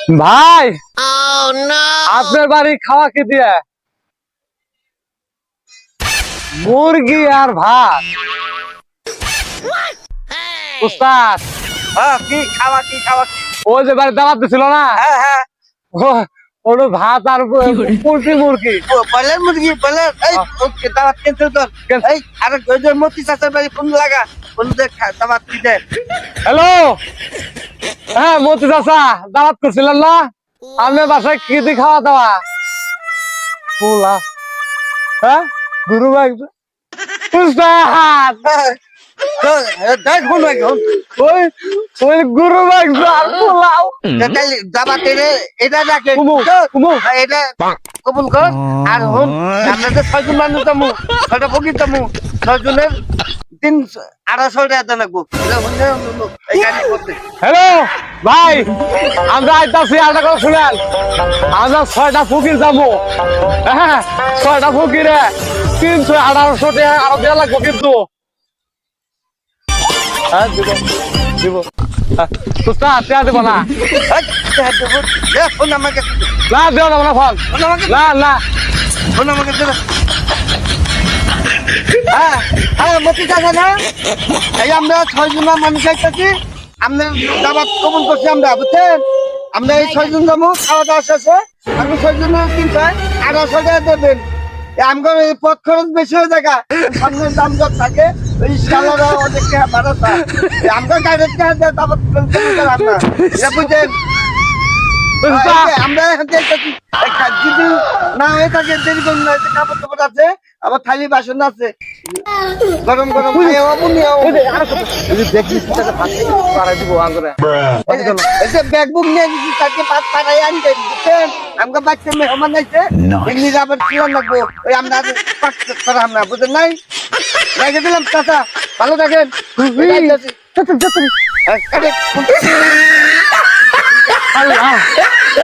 ভাই আপনার বাড়ি খাওয়া কি দিয়ে? মুরগি আর ভাত। উস্তাদ কি খাওয়া কি খাওয়া? ওই যে বাড়ি দাওয়াত দিছিল না, হ্যাঁ হ্যাঁ, ওর ভাত আর পোল্ট্রি মুরগি। বলেন মুরগি বলেন। এই ওকে দাওয়াত ক্যান্সেল কর। এই আরে ওই যে মতি চাচার বাড়ি ফোন লাগা, ফোন দে দাওয়াত দিতে। হ্যালো, হ্যাঁ মতি চাচা দাওয়াত করছিলেন না? আপনার বাসায় কি দিয়ে খাওয়া দাওয়া? পোলা, হ্যাঁ গুরু ভাই উস্তাদ দেখ ফোন এখন ওই ওই গুরু ভাই আর পোলাও দাবাতে রে এটা ডাকে কুমু এটা কবুল কর। আর হন আমরা তো 6 জন মানুষ যাবো, 6টা ফকির যাবো, 6 জনের 300-250 টাকা দেন লাগবো। এই গাড়ি করতে হ্যালো ভাই, আমরা আইতাছি আলাদা করে শুনেন। আমরা 6টা ফকির যাবো, হ্যাঁ 6টা ফকিরে 300-1800 টাকা আরো দেওয়া লাগবো কিন্তু। হ্যাঁ দিব দিব, উস্তাদ টাকা দেবো না। ফোন আমাকে না দেওয়া যাবো না ফোন, ফোন আমাকে না না। ফোন আমাকে দে। হ্যাঁ হ্যাঁ মতি টাকা না, এই আমরা 6 জন মানুষ আইতাছি, আমরা দাবাত কবুল করছি আমরা, বুঝছেন? আমরা এই 6 জন যাবো, খাওয়া দাওয়া শেষে আমি 6 জনের 300-1800 টাকা দেবেন। আমার এই পথ খরচ বেশি হয়ে যায়, সামনের দাম যত থাকে ওই সালারা অনেক টাকা ভাড়া থাকে, আমরা গাড়ির টাকা দিয়ে দাবাত আমরা এটা বুঝছেন। আমরা এখন যাইতাছি, যদি না হয়ে থাকে দেরি করুন না, কাপড় টাপড় আছে, আবার থালি বাসন আছে, গরম গরম ব্যাগ বুক নিয়ে গেছি, তাকে ভাত পাঠাই আনতে বুঝছেন। আমাকে বাচ্চা মেহমান আইছে, এমনি আবার ছিলাম লাগবো, ওই আমরা করা আমরা বুঝেন নাই। রেখে দিলাম চাচা, ভালো থাকেন। আল্লাহ